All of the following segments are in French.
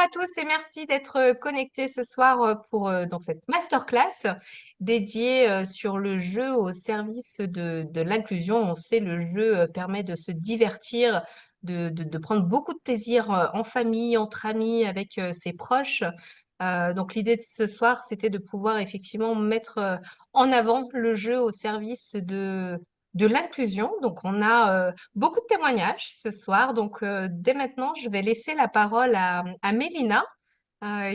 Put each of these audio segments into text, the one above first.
à tous et merci d'être connectés ce soir pour donc cette masterclass dédiée sur le jeu au service de l'inclusion. On sait le jeu permet de se divertir, de prendre beaucoup de plaisir en famille, entre amis, avec ses proches. Donc l'idée de ce soir, c'était de pouvoir effectivement mettre en avant le jeu au service de l'inclusion. Donc on a beaucoup de témoignages ce soir. Donc, dès maintenant, je vais laisser la parole à Mélina,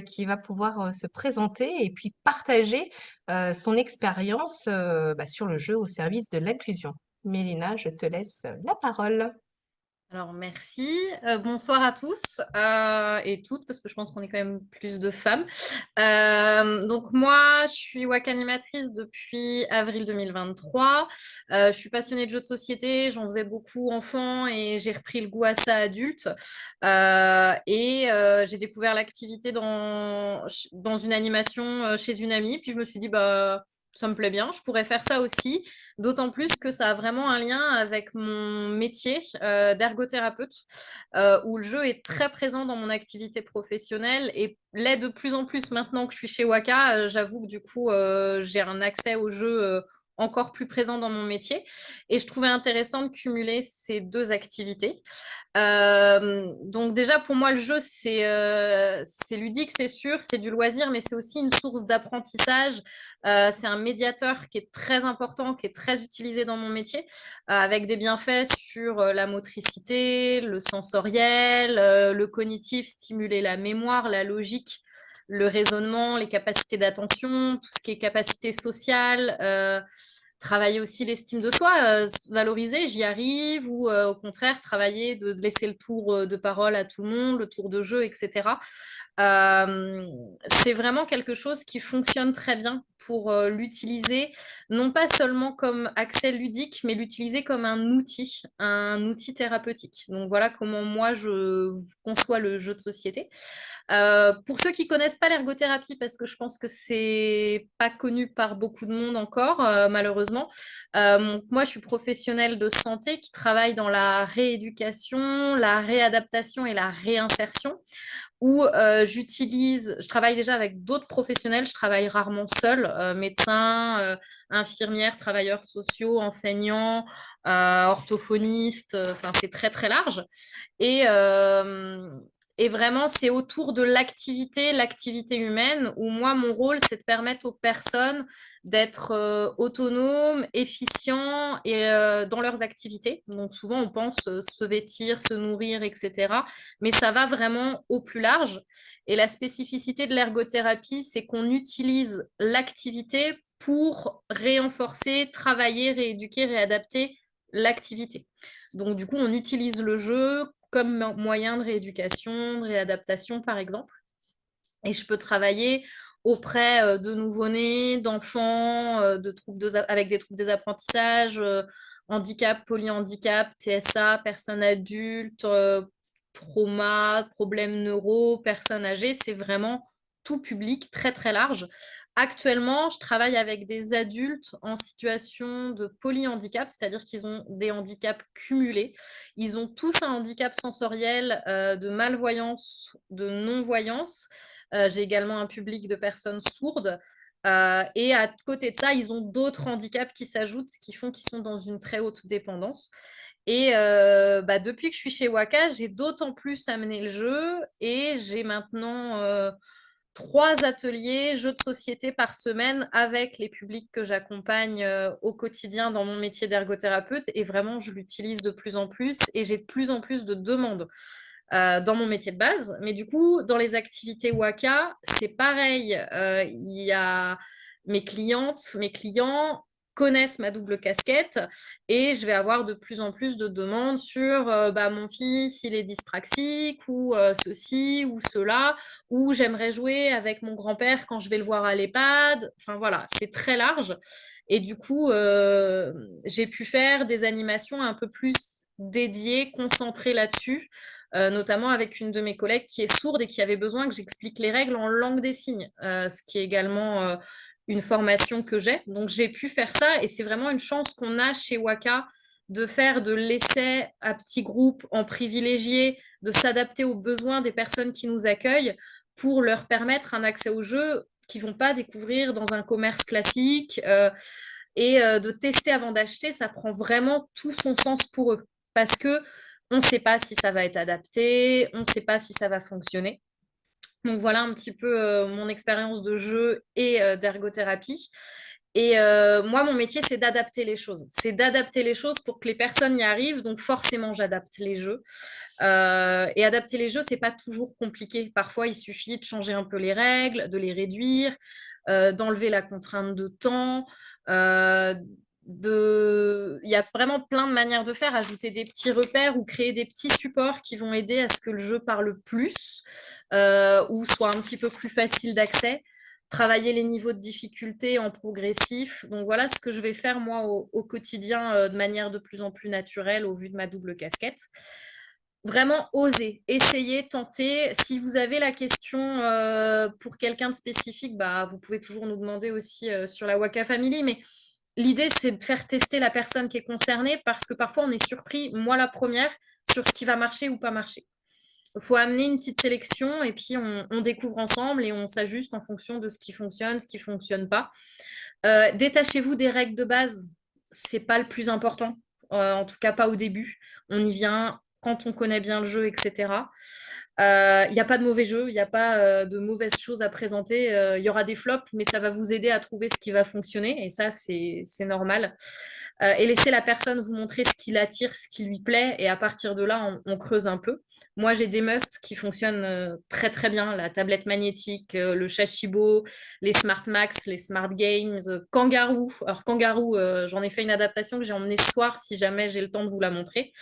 qui va pouvoir se présenter et puis partager son expérience sur le jeu au service de l'inclusion. Mélina, je te laisse la parole. Alors, merci. Bonsoir à tous et toutes, parce que je pense qu'on est quand même plus de femmes. Donc, moi, je suis WAC animatrice depuis avril 2023. Je suis passionnée de jeux de société, j'en faisais beaucoup enfant et j'ai repris le goût à ça adulte. J'ai découvert l'activité dans une animation chez une amie. Puis je me suis dit, bah, ça me plaît bien, je pourrais faire ça aussi. D'autant plus que ça a vraiment un lien avec mon métier d'ergothérapeute, où le jeu est très présent dans mon activité professionnelle et l'est de plus en plus maintenant que je suis chez Waka. J'avoue que du coup, j'ai un accès au jeu encore plus présent dans mon métier. Et je trouvais intéressant de cumuler ces deux activités. Donc déjà, pour moi, le jeu, c'est ludique, c'est sûr, c'est du loisir, mais c'est aussi une source d'apprentissage. C'est un médiateur qui est très important, qui est très utilisé dans mon métier, avec des bienfaits sur la motricité, le sensoriel, le cognitif, stimuler la mémoire, la logique, le raisonnement, les capacités d'attention, tout ce qui est capacité sociale, travailler aussi l'estime de soi, valoriser, j'y arrive, ou au contraire, travailler de laisser le tour de parole à tout le monde, le tour de jeu, etc. Euh, c'est vraiment quelque chose qui fonctionne très bien pour l'utiliser, non pas seulement comme accès ludique, mais l'utiliser comme un outil thérapeutique. Donc voilà comment moi je conçois le jeu de société. Pour ceux qui connaissent pas l'ergothérapie, parce que je pense que c'est pas connu par beaucoup de monde encore, malheureusement. Moi, je suis professionnelle de santé qui travaille dans la rééducation, la réadaptation et la réinsertion, où je travaille déjà avec d'autres professionnels, je travaille rarement seule, médecins, infirmières, travailleurs sociaux, enseignants, orthophonistes, enfin c'est très très large. Et, euh, et vraiment, c'est autour de l'activité humaine, où moi, mon rôle, c'est de permettre aux personnes d'être autonomes, efficients et dans leurs activités. Donc souvent, on pense se vêtir, se nourrir, etc. Mais ça va vraiment au plus large. Et la spécificité de l'ergothérapie, c'est qu'on utilise l'activité pour renforcer, travailler, rééduquer, réadapter l'activité. Donc, du coup, on utilise le jeu comme moyen de rééducation, de réadaptation, par exemple. Et je peux travailler auprès de nouveau-nés, d'enfants, avec des troubles des apprentissages, handicap, polyhandicap, TSA, personnes adultes, trauma, problèmes neuro, personnes âgées. C'est vraiment tout public, très très large. Actuellement, je travaille avec des adultes en situation de polyhandicap, c'est-à-dire qu'ils ont des handicaps cumulés. Ils ont tous un handicap sensoriel de malvoyance, de non-voyance. J'ai également un public de personnes sourdes. Et à côté de ça, ils ont d'autres handicaps qui s'ajoutent, qui font qu'ils sont dans une très haute dépendance. Et depuis que je suis chez Waka, j'ai d'autant plus amené le jeu et j'ai maintenant 3 ateliers jeux de société par semaine avec les publics que j'accompagne au quotidien dans mon métier d'ergothérapeute. Et vraiment, je l'utilise de plus en plus et j'ai de plus en plus de demandes dans mon métier de base. Mais du coup, dans les activités Waka, c'est pareil. Il y a mes clients connaissent ma double casquette et je vais avoir de plus en plus de demandes sur mon fils, il est dyspraxique ou ceci ou cela, ou j'aimerais jouer avec mon grand-père quand je vais le voir à l'EHPAD. Enfin voilà, c'est très large. Et du coup, j'ai pu faire des animations un peu plus dédiées, concentrées là-dessus, notamment avec une de mes collègues qui est sourde et qui avait besoin que j'explique les règles en langue des signes, ce qui est également une formation que j'ai. Donc j'ai pu faire ça et c'est vraiment une chance qu'on a chez Waka de faire de l'essai à petits groupes en privilégié, de s'adapter aux besoins des personnes qui nous accueillent pour leur permettre un accès au jeu qu'ils vont pas découvrir dans un commerce classique. De tester avant d'acheter, ça prend vraiment tout son sens pour eux. Parce que on ne sait pas si ça va être adapté, on ne sait pas si ça va fonctionner. Donc voilà un petit peu mon expérience de jeu et d'ergothérapie. Moi, mon métier, c'est d'adapter les choses. C'est d'adapter les choses pour que les personnes y arrivent. Donc forcément, j'adapte les jeux. Et adapter les jeux, c'est pas toujours compliqué. Parfois, il suffit de changer un peu les règles, de les réduire, d'enlever la contrainte de temps. euh, Il y a vraiment plein de manières de faire, ajouter des petits repères ou créer des petits supports qui vont aider à ce que le jeu parle plus ou soit un petit peu plus facile d'accès. Travailler les niveaux de difficulté en progressif. Donc voilà ce que je vais faire moi au quotidien de manière de plus en plus naturelle au vu de ma double casquette. Vraiment oser, essayer, tenter. Si vous avez la question pour quelqu'un de spécifique, bah, vous pouvez toujours nous demander aussi sur la Waka Family. Mais l'idée, c'est de faire tester la personne qui est concernée parce que parfois on est surpris, moi la première, sur ce qui va marcher ou pas marcher. Il faut amener une petite sélection et puis on découvre ensemble et on s'ajuste en fonction de ce qui fonctionne, ce qui ne fonctionne pas. Détachez-vous des règles de base, c'est pas le plus important, en tout cas pas au début. On y vient quand on connaît bien le jeu, etc. Il n'y a pas de mauvais jeu, il n'y a pas de mauvaises choses à présenter. Il y aura des flops, mais ça va vous aider à trouver ce qui va fonctionner, et ça, c'est normal. Et laisser la personne vous montrer ce qui l'attire, ce qui lui plaît, et à partir de là, on creuse un peu. Moi, j'ai des musts qui fonctionnent très très bien, la tablette magnétique, le Shashibo, les Smart Max, les Smart Games, Kangaroo. Alors Kangaroo, j'en ai fait une adaptation que j'ai emmenée ce soir si jamais j'ai le temps de vous la montrer.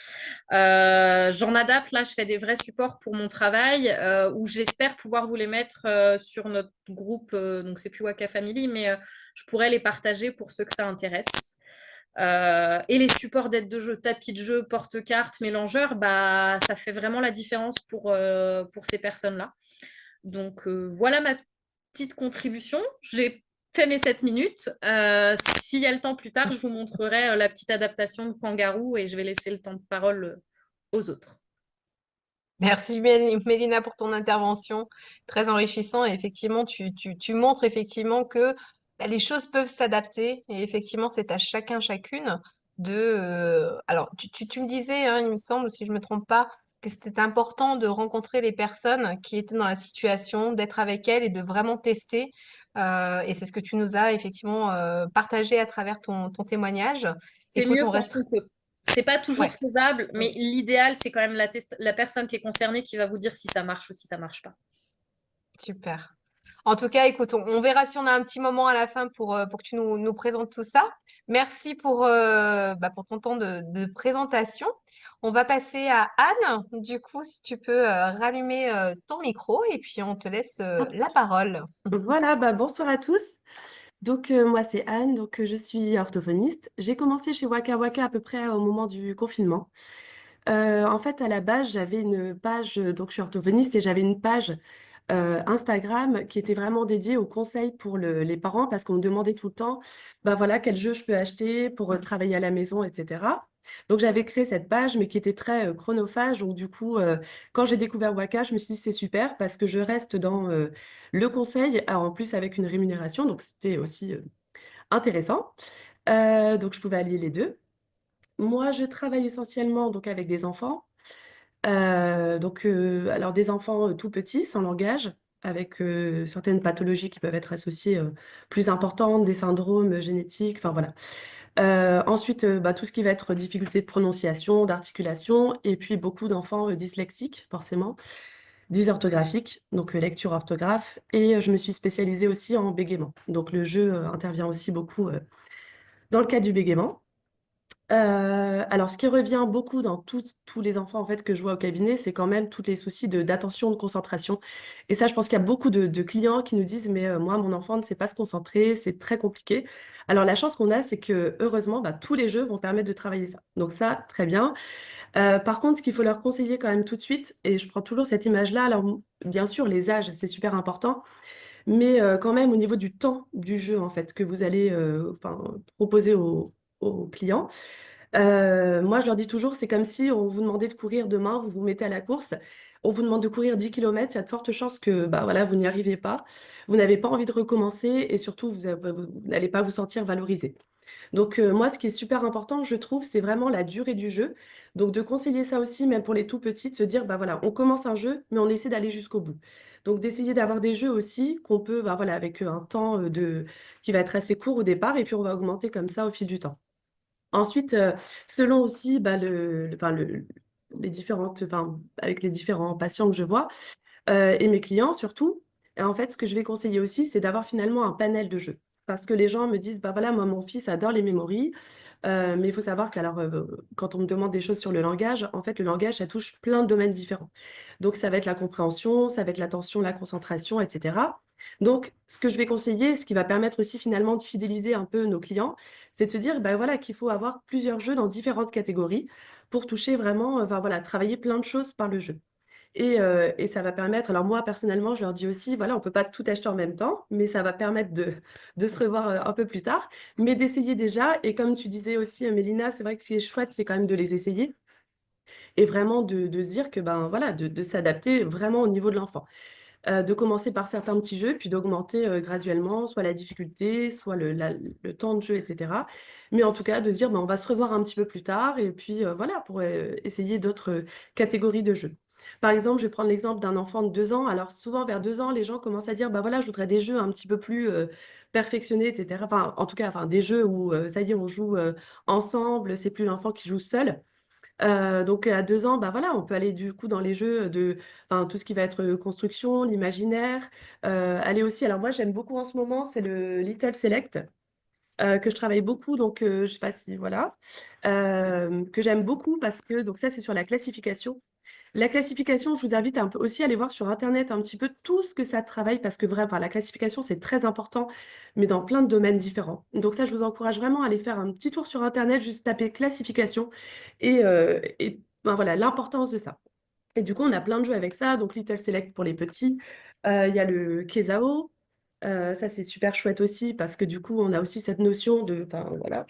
J'en adapte, là, je fais des vrais supports pour mon travail où j'espère pouvoir vous les mettre sur notre groupe. Donc, c'est plus Waka Family, mais je pourrais les partager pour ceux que ça intéresse. Et les supports d'aide de jeu, tapis de jeu, porte-cartes, mélangeurs, bah, ça fait vraiment la différence pour ces personnes-là. Donc, voilà ma petite contribution. J'ai fait mes 7 minutes. S'il y a le temps plus tard, je vous montrerai la petite adaptation de Kangaroo et je vais laisser le temps de parole aux autres. Merci Mélina pour ton intervention, très enrichissant. Et effectivement, tu montres effectivement que bah, les choses peuvent s'adapter. Et effectivement, c'est à chacun, chacune de... alors, tu me disais, hein, il me semble, si je me trompe pas, que c'était important de rencontrer les personnes qui étaient dans la situation, d'être avec elles et de vraiment tester. Et c'est ce que tu nous as effectivement partagé à travers ton témoignage. C'est Écoute, mieux on quand reste... on peut. C'est pas toujours Ouais. faisable, mais l'idéal, c'est quand même la personne qui est concernée qui va vous dire si ça marche ou si ça marche pas. Super. En tout cas, écoute, on verra si on a un petit moment à la fin pour que tu nous présentes tout ça. Merci bah, pour ton temps de présentation. On va passer à Anne. Du coup, si tu peux rallumer ton micro et puis on te laisse la parole. Voilà, bah, bonsoir à tous. Donc, moi, c'est Anne, donc je suis orthophoniste. J'ai commencé chez Waka Waka à peu près au moment du confinement. En fait, à la base, j'avais une page, donc je suis orthophoniste et j'avais une page Instagram qui était vraiment dédiée aux conseils pour les parents parce qu'on me demandait tout le temps, bah voilà, quel jeu je peux acheter pour travailler à la maison, etc. Donc j'avais créé cette page, mais qui était très chronophage. Donc du coup, quand j'ai découvert Waka, je me suis dit c'est super parce que je reste dans le conseil, alors, en plus avec une rémunération, donc c'était aussi intéressant. Donc je pouvais allier les deux. Moi, je travaille essentiellement donc avec des enfants. Alors des enfants tout petits, sans langage, avec certaines pathologies qui peuvent être associées plus importantes, des syndromes génétiques, enfin voilà. Ensuite, bah, tout ce qui va être difficulté de prononciation, d'articulation, et puis beaucoup d'enfants dyslexiques, forcément, dysorthographiques, donc lecture orthographe. Et je me suis spécialisée aussi en bégaiement. Donc le jeu intervient aussi beaucoup dans le cas du bégaiement. Alors, ce qui revient beaucoup dans tous les enfants en fait que je vois au cabinet, c'est quand même tous les soucis d'attention, de concentration. Et ça, je pense qu'il y a beaucoup de clients qui nous disent, mais moi, mon enfant ne sait pas se concentrer, c'est très compliqué. Alors, la chance qu'on a, c'est que heureusement, bah, tous les jeux vont permettre de travailler ça. Donc ça, très bien. Par contre, ce qu'il faut leur conseiller quand même tout de suite, et je prends toujours cette image-là, alors bien sûr, les âges, c'est super important, mais quand même au niveau du temps du jeu en fait que vous allez enfin, proposer aux clients. Moi, je leur dis toujours, c'est comme si on vous demandait de courir demain, vous vous mettez à la course, on vous demande de courir 10 kilomètres, il y a de fortes chances que bah, voilà, vous n'y arrivez pas, vous n'avez pas envie de recommencer et surtout, vous n'allez pas vous sentir valorisé. Donc, moi, ce qui est super important, je trouve, c'est vraiment la durée du jeu. Donc, de conseiller ça aussi, même pour les tout petits, de se dire, bah voilà, on commence un jeu, mais on essaie d'aller jusqu'au bout. Donc, d'essayer d'avoir des jeux aussi qu'on peut, bah voilà, avec un temps qui va être assez court au départ, et puis on va augmenter comme ça au fil du temps. Ensuite, selon aussi bah, les différentes, enfin, avec les différents patients que je vois, et mes clients surtout. Et en fait, ce que je vais conseiller aussi, c'est d'avoir finalement un panel de jeux. Parce que les gens me disent, bah voilà, moi, mon fils adore les memories, mais il faut savoir quand on me demande des choses sur le langage, en fait, le langage, ça touche plein de domaines différents. Donc, ça va être la compréhension, ça va être l'attention, la concentration, etc. Donc, ce que je vais conseiller, ce qui va permettre aussi finalement de fidéliser un peu nos clients, c'est de se dire, bah voilà, qu'il faut avoir plusieurs jeux dans différentes catégories pour toucher vraiment, enfin voilà, travailler plein de choses par le jeu. Et ça va permettre, alors moi personnellement, je leur dis aussi, voilà, on ne peut pas tout acheter en même temps, mais ça va permettre de se revoir un peu plus tard, mais d'essayer déjà. Et comme tu disais aussi, Mélina, c'est vrai que ce qui est chouette, c'est quand même de les essayer et vraiment de se dire que, ben voilà, de s'adapter vraiment au niveau de l'enfant. De commencer par certains petits jeux, puis d'augmenter graduellement, soit la difficulté, soit le temps de jeu, etc. Mais en tout cas, de se dire, ben, on va se revoir un petit peu plus tard, et puis voilà, pour essayer d'autres catégories de jeux. Par exemple, je vais prendre l'exemple d'un enfant de 2 ans. Alors souvent, vers 2 ans, les gens commencent à dire, bah voilà, je voudrais des jeux un petit peu plus perfectionnés, etc. Enfin, en tout cas, enfin, des jeux où, ça y est, on joue ensemble, c'est plus l'enfant qui joue seul. Donc à 2 ans, bah voilà, on peut aller du coup dans les jeux enfin tout ce qui va être construction, l'imaginaire, aller aussi. Alors moi j'aime beaucoup en ce moment, c'est le Little Select que je travaille beaucoup, donc je sais pas si voilà, que j'aime beaucoup parce que donc ça c'est sur la classification. La classification, je vous invite un peu aussi à aller voir sur Internet un petit peu tout ce que ça travaille parce que vraiment, enfin, la classification, c'est très important, mais dans plein de domaines différents. Donc ça, je vous encourage vraiment à aller faire un petit tour sur Internet, juste taper classification et ben voilà, l'importance de ça. Et du coup, on a plein de jeux avec ça. Donc Little Select pour les petits. Il y a le Kezao. Ça, c'est super chouette aussi parce que du coup, on a aussi cette notion de, enfin voilà,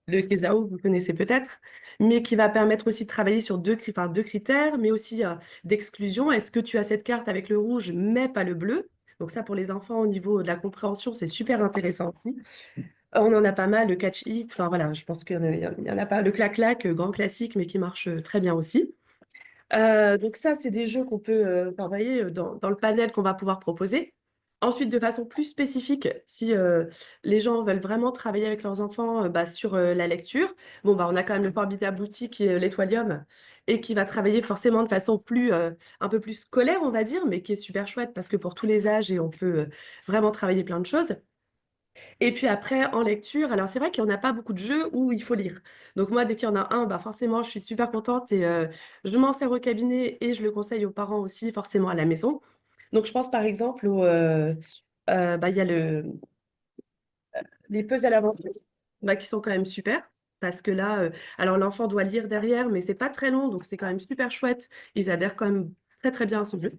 le Kesao, vous connaissez peut-être, mais qui va permettre aussi de travailler sur enfin, deux critères, mais aussi d'exclusion. Est-ce que tu as cette carte avec le rouge, mais pas le bleu? Donc ça, pour les enfants, au niveau de la compréhension, c'est super intéressant aussi. On en a pas mal, le catch it, enfin voilà, je pense qu'il y en a pas. Le clac-clac, grand classique, mais qui marche très bien aussi. Donc ça, c'est des jeux qu'on peut enfin, vous voyez, dans le panel qu'on va pouvoir proposer. Ensuite, de façon plus spécifique, si les gens veulent vraiment travailler avec leurs enfants bah, sur la lecture, bon, bah, on a quand même le formidable outil qui est l'Étoilium et qui va travailler forcément de façon un peu plus scolaire, on va dire, mais qui est super chouette parce que pour tous les âges et on peut vraiment travailler plein de choses. Et puis après, en lecture, alors c'est vrai qu'il n'y en a pas beaucoup de jeux où il faut lire. Donc moi, dès qu'il y en a un, bah forcément, je suis super contente et je m'en sers au cabinet et je le conseille aux parents aussi, forcément à la maison. Donc je pense par exemple bah, il y a les puzzles à l'aventure, bah, qui sont quand même super. Parce que là, alors l'enfant doit lire derrière, mais c'est pas très long, donc c'est quand même super chouette. Ils adhèrent quand même très très bien à ce jeu.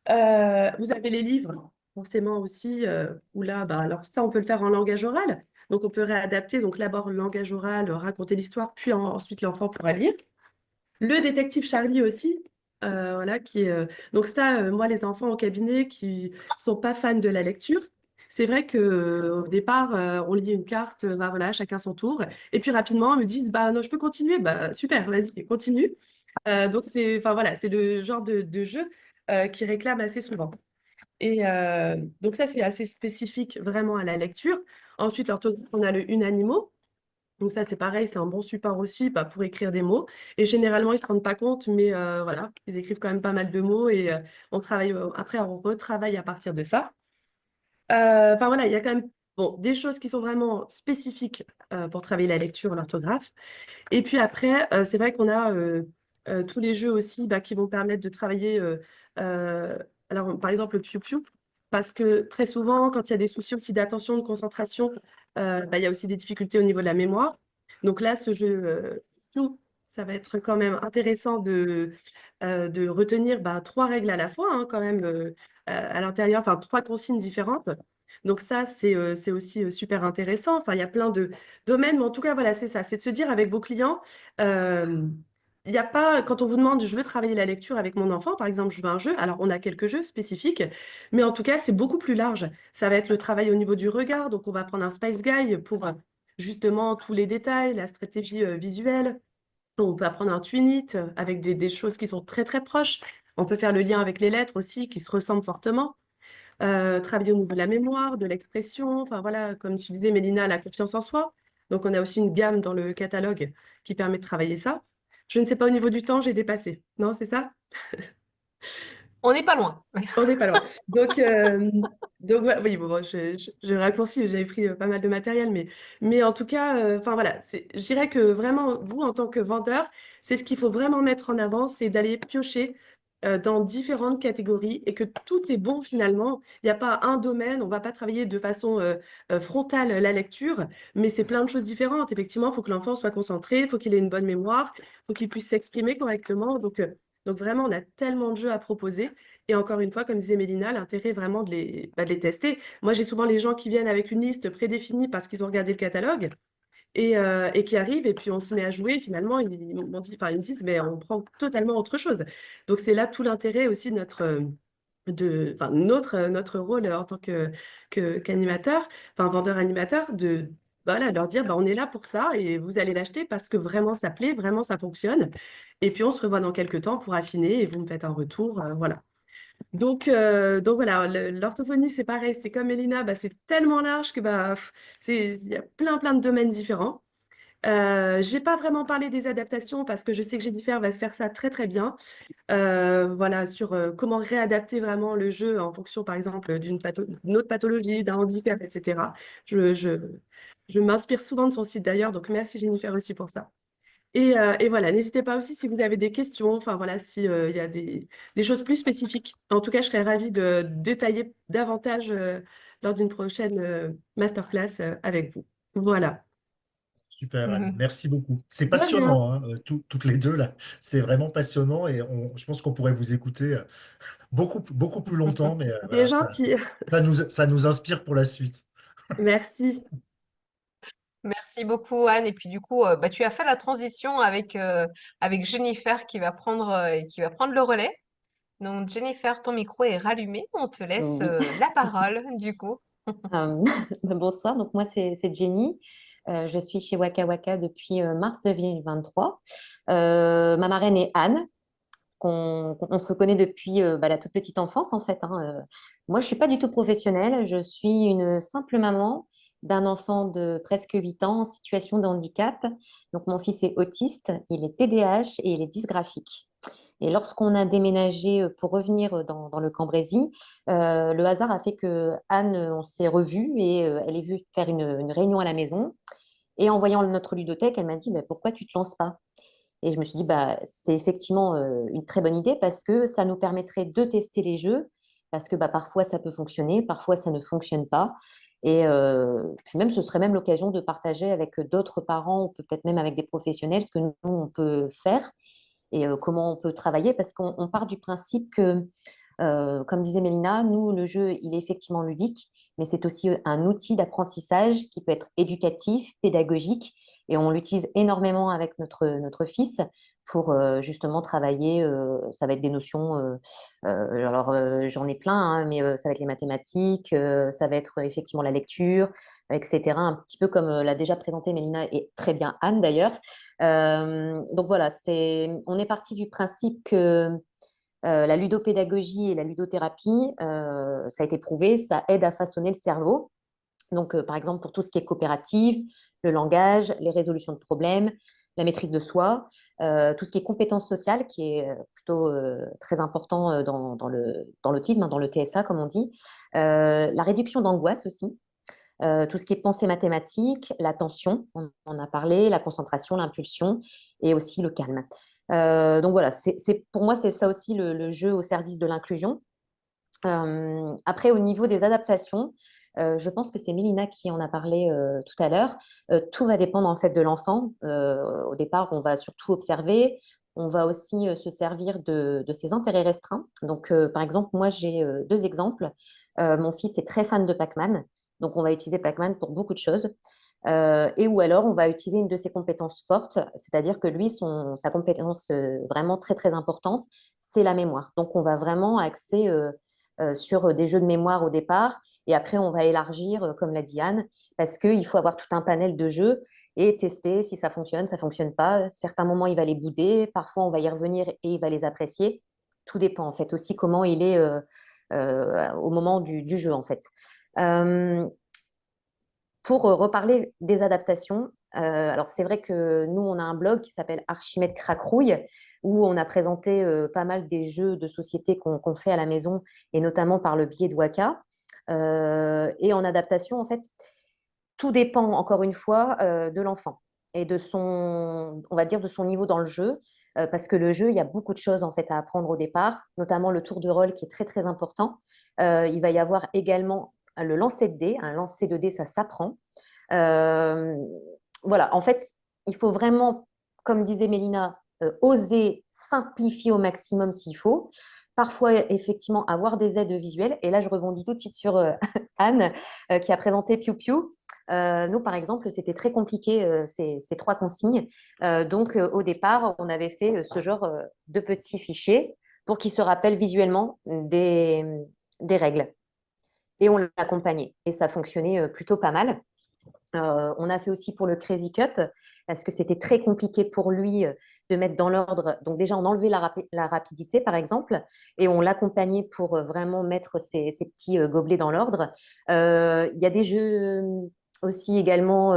Vous avez les livres, forcément aussi, où là, bah, alors ça, on peut le faire en langage oral. Donc, on peut réadapter, donc d'abord le langage oral, raconter l'histoire, puis ensuite l'enfant pourra lire. Le détective Charlie aussi, voilà, donc ça, moi, les enfants au cabinet qui sont pas fans de la lecture, c'est vrai que au départ, on lit une carte, bah voilà, chacun son tour, et puis rapidement, ils me disent, bah non, je peux continuer, bah super, vas-y, continue. Donc enfin voilà, c'est le genre de jeu qui réclame assez souvent. Et donc ça, c'est assez spécifique vraiment à la lecture. Ensuite, l'orthographe, on a le Unanimo. Donc ça, c'est pareil, c'est un bon support aussi bah, pour écrire des mots. Et généralement, ils ne se rendent pas compte, mais voilà, ils écrivent quand même pas mal de mots et on travaille, après, on retravaille à partir de ça. Enfin voilà, il y a quand même bon, des choses qui sont vraiment spécifiques pour travailler la lecture, l'orthographe. Et puis après, c'est vrai qu'on a tous les jeux aussi bah, qui vont permettre de travailler, euh, alors par exemple le Piu Piu, parce que très souvent, quand il y a des soucis aussi d'attention, de concentration, bah, il y a aussi des difficultés au niveau de la mémoire. Donc là, ce jeu Piu, ça va être quand même intéressant de retenir bah, 3 règles à la fois, hein, quand même, à l'intérieur, enfin 3 consignes différentes. Donc ça, c'est aussi super intéressant. Enfin, il y a plein de domaines, mais en tout cas, voilà, c'est ça. C'est de se dire avec vos clients, euh, il n'y a pas, quand on vous demande, je veux travailler la lecture avec mon enfant, par exemple, je veux un jeu. Alors, on a quelques jeux spécifiques, mais en tout cas, c'est beaucoup plus large. Ça va être le travail au niveau du regard. Donc, on va prendre un Spice Guide pour justement tous les détails, la stratégie visuelle. On peut apprendre un Twinit avec des choses qui sont très, très proches. On peut faire le lien avec les lettres aussi, qui se ressemblent fortement. Travailler au niveau de la mémoire, de l'expression. Enfin voilà, comme tu disais, Mélina, la confiance en soi. Donc on a aussi une gamme dans le catalogue qui permet de travailler ça. Je ne sais pas au niveau du temps, j'ai dépassé. Non, c'est ça? On n'est pas loin. On n'est pas loin. Donc ouais, oui, bon, je raccourcis, j'avais pris pas mal de matériel, mais en tout cas, enfin voilà, je dirais que vraiment, vous, en tant que vendeur, c'est ce qu'il faut vraiment mettre en avant, c'est d'aller piocher dans différentes catégories et que tout est bon finalement. Il n'y a pas un domaine, on ne va pas travailler de façon frontale la lecture, mais c'est plein de choses différentes. Effectivement, il faut que l'enfant soit concentré, il faut qu'il ait une bonne mémoire, il faut qu'il puisse s'exprimer correctement. Donc vraiment, on a tellement de jeux à proposer. Et encore une fois, comme disait Mélina, l'intérêt vraiment de les tester. Moi, j'ai souvent les gens qui viennent avec une liste prédéfinie parce qu'ils ont regardé le catalogue et qui arrivent et puis on se met à jouer. Finalement, ils me disent, mais on prend totalement autre chose. Donc, c'est là tout l'intérêt aussi de notre rôle en tant qu'animateur, enfin vendeur animateur, de voilà, leur dire, bah, on est là pour ça et vous allez l'acheter parce que vraiment ça plaît, vraiment ça fonctionne. Et puis on se revoit dans quelques temps pour affiner et vous me faites un retour. Voilà. Donc voilà, l'orthophonie, c'est pareil, c'est comme Elina, bah, c'est tellement large que bah, il y a plein de domaines différents. J'ai pas vraiment parlé des adaptations parce que je sais que Jennifer va faire ça très très bien. Voilà, sur comment réadapter vraiment le jeu en fonction, par exemple, d'une autre pathologie, d'un handicap, etc. Je, je, je m'inspire souvent de son site d'ailleurs, donc merci Jennifer aussi pour ça. Et voilà, n'hésitez pas aussi si vous avez des questions, enfin voilà, si il y a des choses plus spécifiques. En tout cas, je serais ravie de détailler davantage lors d'une prochaine masterclass avec vous. Voilà. Super, Anne. Merci beaucoup. C'est De rien. passionnant, hein, toutes les deux là. C'est vraiment passionnant et je pense qu'on pourrait vous écouter beaucoup plus longtemps, mais C'est voilà, gentil. ça nous inspire pour la suite. Merci. Merci beaucoup, Anne. Et puis du coup, bah, tu as fait la transition avec Jennifer qui va prendre le relais. Donc Jennifer, ton micro est rallumé. On te laisse Oui. la parole du coup. Euh, Bonsoir, donc moi c'est Jenny. Je suis chez Waka Waka depuis mars 2023. Ma marraine est Anne, qu'on se connaît depuis la toute petite enfance en fait, hein. Moi je suis pas du tout professionnelle, je suis une simple maman d'un enfant de presque 8 ans en situation de handicap. Donc mon fils est autiste, il est TDAH et il est dysgraphique. Et lorsqu'on a déménagé pour revenir dans le Cambrésis, le hasard a fait que Anne, on s'est revus et elle est venue faire une réunion à la maison. Et en voyant notre ludothèque, elle m'a dit, bah, pourquoi tu ne te lances pas? Et je me suis dit, bah, c'est effectivement une très bonne idée parce que ça nous permettrait de tester les jeux, parce que bah, parfois ça peut fonctionner, parfois ça ne fonctionne pas. Et puis même, ce serait même l'occasion de partager avec d'autres parents ou peut-être même avec des professionnels ce que nous, on peut faire et comment on peut travailler, parce qu'on part du principe que, comme disait Mélina, nous, le jeu, il est effectivement ludique, mais c'est aussi un outil d'apprentissage qui peut être éducatif, pédagogique, et on l'utilise énormément avec notre fils pour justement travailler, ça va être des notions, j'en ai plein, hein, mais ça va être les mathématiques, ça va être effectivement la lecture, etc. Un petit peu comme l'a déjà présenté Mélina et très bien Anne d'ailleurs. Donc voilà, on est parti du principe que la ludopédagogie et la ludothérapie, ça a été prouvé, ça aide à façonner le cerveau. Donc, par exemple, pour tout ce qui est coopératif, le langage, les résolutions de problèmes, la maîtrise de soi, tout ce qui est compétences sociales, qui est plutôt très important dans l'autisme, hein, dans le TSA, comme on dit, la réduction d'angoisse aussi, tout ce qui est pensée mathématique, l'attention, on en a parlé, la concentration, l'impulsion et aussi le calme. Donc voilà, pour moi, c'est ça aussi le jeu au service de l'inclusion. Après, au niveau des adaptations, je pense que c'est Mélina qui en a parlé tout à l'heure. Tout va dépendre en fait de l'enfant. Au départ, on va surtout observer, on va aussi se servir de ces intérêts restreints. Donc, par exemple, moi, j'ai deux exemples. Mon fils est très fan de Pac-Man, donc on va utiliser Pac-Man pour beaucoup de choses. Et ou alors, on va utiliser une de ses compétences fortes, c'est-à-dire que lui, sa compétence vraiment très, très importante, c'est la mémoire. Donc, on va vraiment axer sur des jeux de mémoire au départ, et après, on va élargir, comme l'a dit Anne, parce qu'il faut avoir tout un panel de jeux et tester si ça fonctionne pas. Certains moments, il va les bouder, parfois, on va y revenir et il va les apprécier. Tout dépend, en fait, aussi comment il est au moment du jeu, en fait. Euh, pour reparler des adaptations, alors c'est vrai que nous, on a un blog qui s'appelle Archimède Cracrouille, où on a présenté pas mal des jeux de société qu'on fait à la maison, et notamment par le biais de Waka. Et en adaptation, en fait, tout dépend, encore une fois, de l'enfant et de son, on va dire, de son niveau dans le jeu, parce que le jeu, il y a beaucoup de choses en fait à apprendre au départ, notamment le tour de rôle qui est très très important. Il va y avoir également le lancer de dés. Un lancer de dés, ça s'apprend. Euh, voilà, en fait, il faut vraiment, comme disait Mélina, oser simplifier au maximum s'il faut. Parfois, effectivement, avoir des aides visuelles. Et là, je rebondis tout de suite sur Anne, qui a présenté Piu Piu. Nous, par exemple, c'était très compliqué, ces trois consignes. Donc, au départ, on avait fait ce genre de petits fichiers pour qu'ils se rappellent visuellement des règles. Et on l'accompagnait. Et ça fonctionnait plutôt pas mal. On a fait aussi pour le Crazy Cup parce que c'était très compliqué pour lui de mettre dans l'ordre. Donc déjà, on enlevait la rapidité, par exemple, et on l'accompagnait pour vraiment mettre ces petits gobelets dans l'ordre. Il y a des jeux aussi également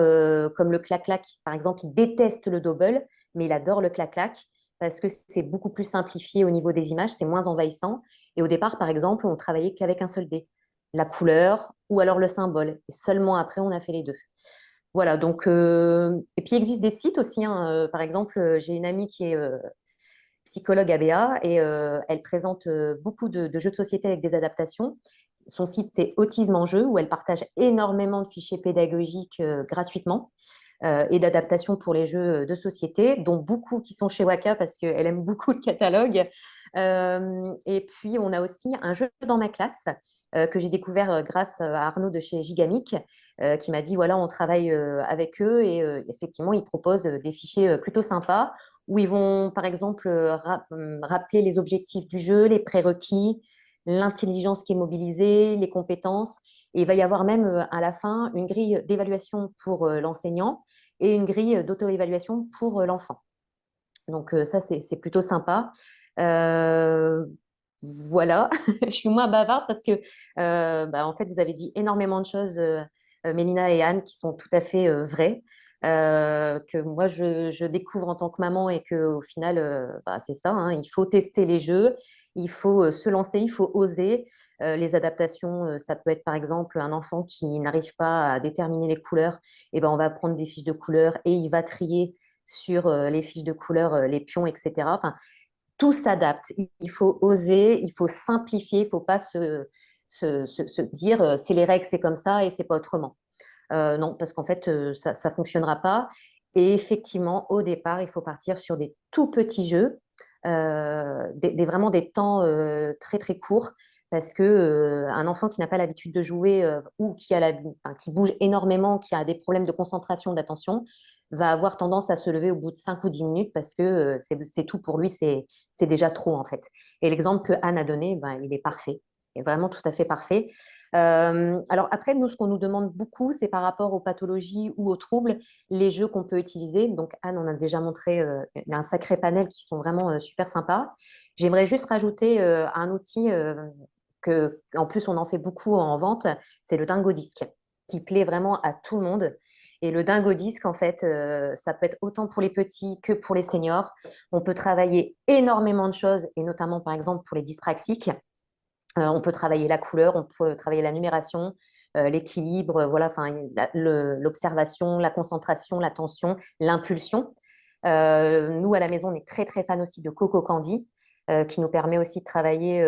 comme le clac-clac. Par exemple, il déteste le double, mais il adore le clac-clac parce que c'est beaucoup plus simplifié au niveau des images, c'est moins envahissant. Et au départ, par exemple, on travaillait qu'avec un seul dé, la couleur ou alors le symbole. Et seulement après, on a fait les deux. Voilà, donc, et puis il existe des sites aussi, hein, par exemple, j'ai une amie qui est psychologue ABA et elle présente beaucoup de jeux de société avec des adaptations. Son site, c'est Autisme en jeu, où elle partage énormément de fichiers pédagogiques gratuitement et d'adaptations pour les jeux de société, dont beaucoup qui sont chez Waka parce qu'elle aime beaucoup le catalogue. Et puis, on a aussi un jeu dans ma classe que j'ai découvert grâce à Arnaud de chez Gigamic, qui m'a dit, voilà, on travaille avec eux et effectivement, ils proposent des fichiers plutôt sympas où ils vont, par exemple, rappeler les objectifs du jeu, les prérequis, l'intelligence qui est mobilisée, les compétences. Et il va y avoir même à la fin une grille d'évaluation pour l'enseignant et une grille d'auto-évaluation pour l'enfant. Donc ça, c'est plutôt sympa. Euh, voilà, je suis moins bavarde parce que en fait, vous avez dit énormément de choses, Mélina et Anne, qui sont tout à fait vraies, que moi je découvre en tant que maman et que au final, c'est ça, hein, il faut tester les jeux, il faut se lancer, il faut oser. Les adaptations, ça peut être par exemple un enfant qui n'arrive pas à déterminer les couleurs, et ben on va prendre des fiches de couleurs et il va trier sur les fiches de couleurs, les pions, etc. Enfin, tout s'adapte. Il faut oser, il faut simplifier, il ne faut pas se dire c'est les règles, c'est comme ça et c'est pas autrement. Non, parce qu'en fait, ça ne fonctionnera pas. Et effectivement, au départ, il faut partir sur des tout petits jeux, vraiment des temps très très courts, parce que un enfant qui n'a pas l'habitude de jouer ou qui bouge énormément, qui a des problèmes de concentration, d'attention, va avoir tendance à se lever au bout de 5 ou 10 minutes parce que c'est tout pour lui, c'est déjà trop en fait. Et l'exemple que Anne a donné, il est parfait, il est vraiment tout à fait parfait. Alors après, nous, ce qu'on nous demande beaucoup, c'est par rapport aux pathologies ou aux troubles, les jeux qu'on peut utiliser. Donc Anne, on a déjà montré il y a un sacré panel qui sont vraiment super sympas. J'aimerais juste rajouter un outil en plus on en fait beaucoup en vente, c'est le Dingo Disc, qui plaît vraiment à tout le monde. Et le Dingo Disc, en fait, ça peut être autant pour les petits que pour les seniors. On peut travailler énormément de choses, et notamment, par exemple, pour les dyspraxiques. On peut travailler la couleur, on peut travailler la numération, l'équilibre, voilà, enfin, l'observation, la concentration, l'attention, l'impulsion. Nous, à la maison, on est très, très fan aussi de Coco Candy, qui nous permet aussi de travailler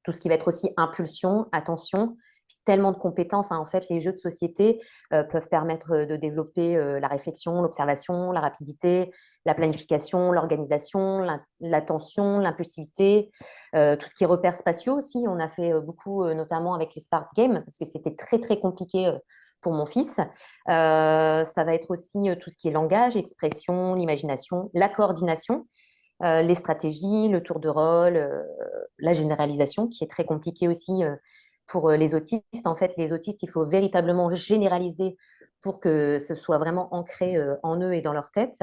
tout ce qui va être aussi impulsion, attention, tellement de compétences, hein. En fait, les jeux de société peuvent permettre de développer la réflexion, l'observation, la rapidité, la planification, l'organisation, l'attention, l'impulsivité, tout ce qui est repères spatiaux aussi. On a fait beaucoup, notamment avec les Smart Games, parce que c'était très, très compliqué pour mon fils. Ça va être aussi tout ce qui est langage, expression, l'imagination, la coordination, les stratégies, le tour de rôle, la généralisation, qui est très compliqué aussi pour les autistes. En fait, les autistes, il faut véritablement généraliser pour que ce soit vraiment ancré en eux et dans leur tête.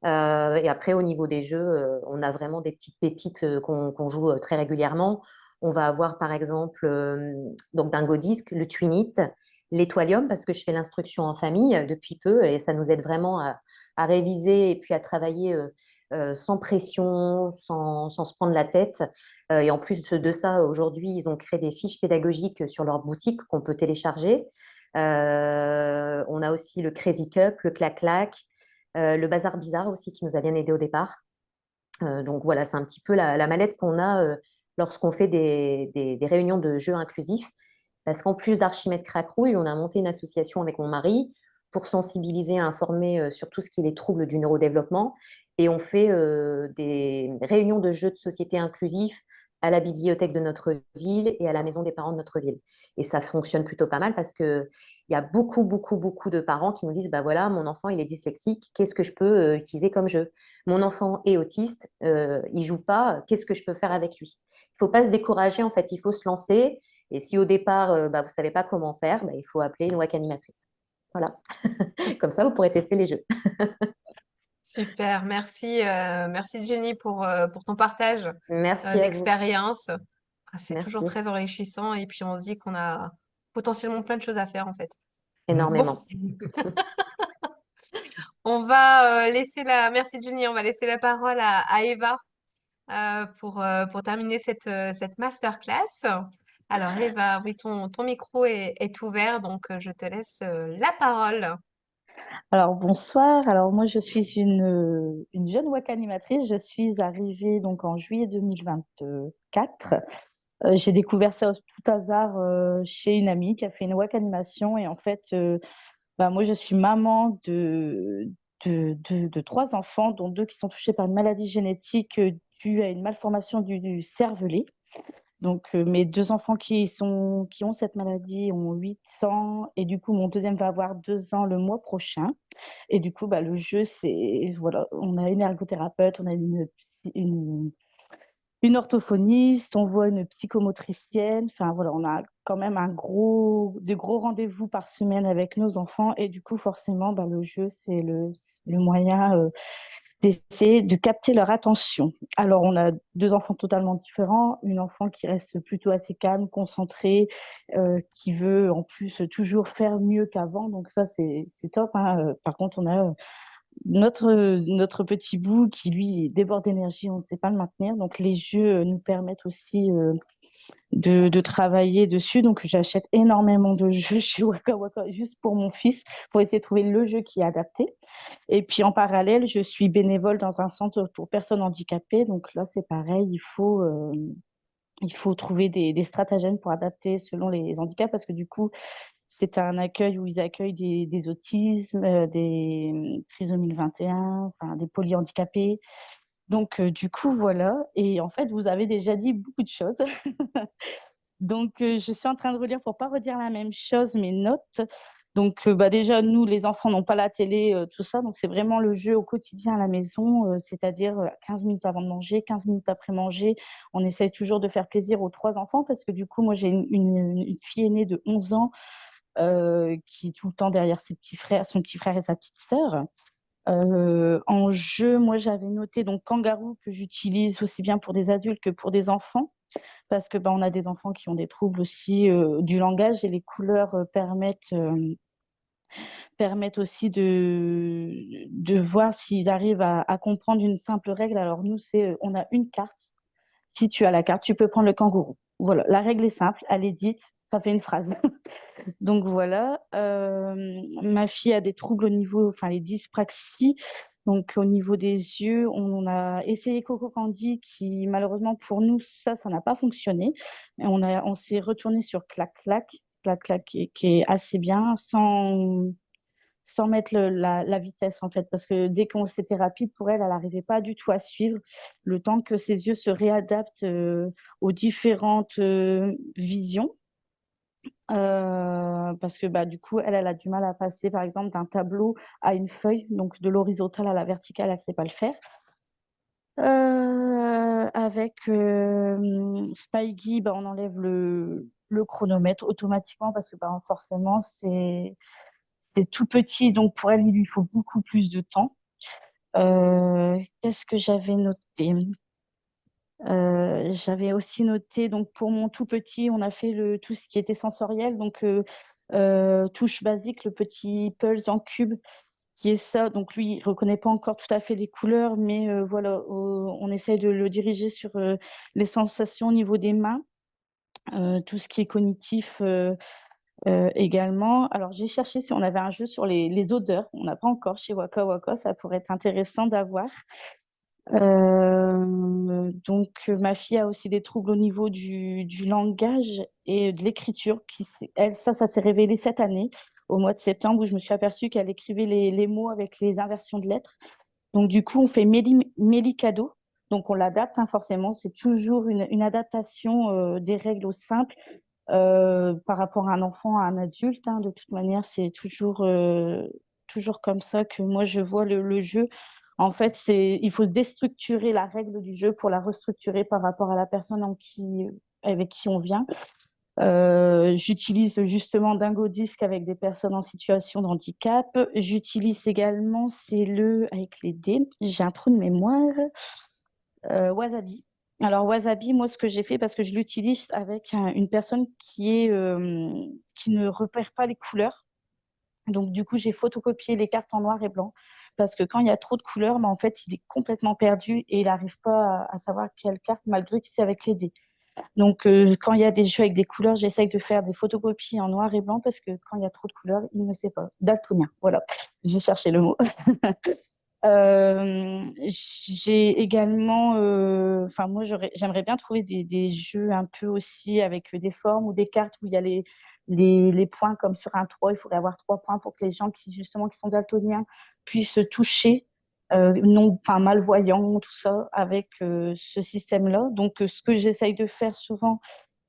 Et après, au niveau des jeux, on a vraiment des petites pépites qu'on joue très régulièrement. On va avoir par exemple donc Dingo Disc, le Twinit, l'Étoilium, parce que je fais l'instruction en famille depuis peu et ça nous aide vraiment à réviser et puis à travailler sans pression, sans se prendre la tête. Et en plus de ça, aujourd'hui, ils ont créé des fiches pédagogiques sur leur boutique qu'on peut télécharger. On a aussi le Crazy Cup, le Clac-Clac, le Bazar Bizarre aussi qui nous a bien aidé au départ. Donc voilà, c'est un petit peu la mallette qu'on a lorsqu'on fait des réunions de jeux inclusifs. Parce qu'en plus d'Archimède Cracrouille, on a monté une association avec mon mari pour sensibiliser et informer sur tout ce qui est les troubles du neurodéveloppement. Et on fait des réunions de jeux de société inclusifs à la bibliothèque de notre ville et à la maison des parents de notre ville. Et ça fonctionne plutôt pas mal parce qu'il y a beaucoup, beaucoup, beaucoup de parents qui nous disent, bah voilà, mon enfant, il est dyslexique, qu'est-ce que je peux utiliser comme jeu? Mon enfant est autiste, il joue pas, qu'est-ce que je peux faire avec lui? Il ne faut pas se décourager, en fait, il faut se lancer. Et si au départ, vous ne savez pas comment faire, il faut appeler une WAC animatrice. Voilà. Comme ça, vous pourrez tester les jeux. Super, merci Jenny pour ton partage Merci à vous. d'expérience. Ah, c'est toujours Merci très enrichissant et puis on se dit qu'on a potentiellement plein de choses à faire en fait. Bon, énormément. on va merci Jenny, on va laisser la parole à Eva pour terminer cette masterclass. Alors Eva, oui, ton micro est ouvert, donc je te laisse la parole. Alors bonsoir, alors moi je suis une jeune WAC animatrice, je suis arrivée donc en juillet 2024. J'ai découvert ça tout hasard chez une amie qui a fait une WAC animation et en fait moi je suis maman de trois enfants dont deux qui sont touchés par une maladie génétique due à une malformation du cervelet. Donc, mes deux enfants qui ont cette maladie ont 8 ans et du coup, mon deuxième va avoir 2 ans le mois prochain. Et du coup, le jeu, c'est, voilà, on a une ergothérapeute, on a une orthophoniste, on voit une psychomotricienne. Enfin, voilà, on a quand même de gros rendez-vous par semaine avec nos enfants. Et du coup, forcément, le jeu, c'est le moyen d'essayer de capter leur attention. Alors, on a deux enfants totalement différents. Une enfant qui reste plutôt assez calme, concentrée, qui veut en plus toujours faire mieux qu'avant. Donc ça, c'est top, hein. Par contre, on a notre petit bout qui, lui, déborde d'énergie. On ne sait pas le maintenir. Donc, les jeux nous permettent aussi de travailler dessus. Donc, j'achète énormément de jeux chez Waka Waka juste pour mon fils, pour essayer de trouver le jeu qui est adapté. Et puis en parallèle, je suis bénévole dans un centre pour personnes handicapées. Donc là, c'est pareil, il faut trouver des stratagèmes pour adapter selon les handicaps parce que du coup, c'est un accueil où ils accueillent des autismes, des trisomies 21, enfin, des polyhandicapés. Donc, du coup, voilà. Et en fait, vous avez déjà dit beaucoup de choses. Donc, je suis en train de relire pour ne pas redire la même chose, mes notes. Donc, déjà, nous, les enfants n'ont pas la télé, tout ça. Donc, c'est vraiment le jeu au quotidien à la maison, c'est-à-dire 15 minutes avant de manger, 15 minutes après manger. On essaye toujours de faire plaisir aux trois enfants parce que du coup, moi, j'ai une fille aînée de 11 ans qui est tout le temps derrière son petit frère et sa petite sœur. En jeu, moi, j'avais noté donc Kangaroo que j'utilise aussi bien pour des adultes que pour des enfants parce que on a des enfants qui ont des troubles aussi du langage et les couleurs permettent aussi de voir s'ils arrivent à comprendre une simple règle. Alors nous, on a une carte. Si tu as la carte, tu peux prendre le kangourou. Voilà, la règle est simple, elle est dite, ça fait une phrase. Donc voilà, ma fille a des troubles au niveau, enfin les dyspraxies. Donc au niveau des yeux, on a essayé Coco Candy qui malheureusement pour nous, ça n'a pas fonctionné. Et on s'est retourné sur Clac Clac. la claque qui est assez bien, sans mettre la vitesse, en fait, parce que dès qu'on c'était rapide pour elle, elle n'arrivait pas du tout à suivre le temps que ses yeux se réadaptent aux différentes visions. Parce que du coup, elle a du mal à passer, par exemple, d'un tableau à une feuille, donc de l'horizontale à la verticale, elle ne sait pas le faire. Avec Spyggy, on enlève le chronomètre automatiquement parce que forcément, c'est tout petit, donc pour elle, il lui faut beaucoup plus de temps. Qu'est-ce que j'avais noté? J'avais aussi noté, donc pour mon tout petit, on a fait tout ce qui était sensoriel, donc touche basique, le petit Pulse en cube, qui est ça. Donc lui, il ne reconnaît pas encore tout à fait les couleurs, mais voilà, on essaie de le diriger sur les sensations au niveau des mains, tout ce qui est cognitif également. Alors j'ai cherché si on avait un jeu sur les odeurs. On n'a pas encore chez Waka Waka, ça pourrait être intéressant d'avoir. Donc, ma fille a aussi des troubles au niveau du langage et de l'écriture. Ça s'est révélé cette année, au mois de septembre, où je me suis aperçue qu'elle écrivait les mots avec les inversions de lettres. Donc, du coup, on fait Mélicado. Donc, on l'adapte, hein, forcément. C'est toujours une adaptation des règles au simple par rapport à un enfant, à un adulte, hein. De toute manière, c'est toujours comme ça que moi, je vois le jeu. En fait, il faut déstructurer la règle du jeu pour la restructurer par rapport à la personne avec qui on vient. J'utilise justement Dingo Disc avec des personnes en situation de handicap. J'utilise également, avec les dés, j'ai un trou de mémoire, Wasabi. Alors, Wasabi, moi, ce que j'ai fait, parce que je l'utilise avec une personne qui ne repère pas les couleurs. Donc, du coup, j'ai photocopié les cartes en noir et blanc parce que quand il y a trop de couleurs, en fait, il est complètement perdu et il n'arrive pas à savoir quelle carte, malgré que c'est avec les dés. Donc, quand il y a des jeux avec des couleurs, j'essaye de faire des photocopies en noir et blanc parce que quand il y a trop de couleurs, il ne sait pas. Daltonien, voilà, j'ai cherché le mot. J'ai également, moi, j'aimerais bien trouver des jeux un peu aussi avec des formes ou des cartes où il y a les points comme sur un 3. Il faudrait avoir 3 points pour que les gens qui sont daltoniens puissent toucher, malvoyants, tout ça, avec ce système-là. Donc, ce que j'essaye de faire souvent,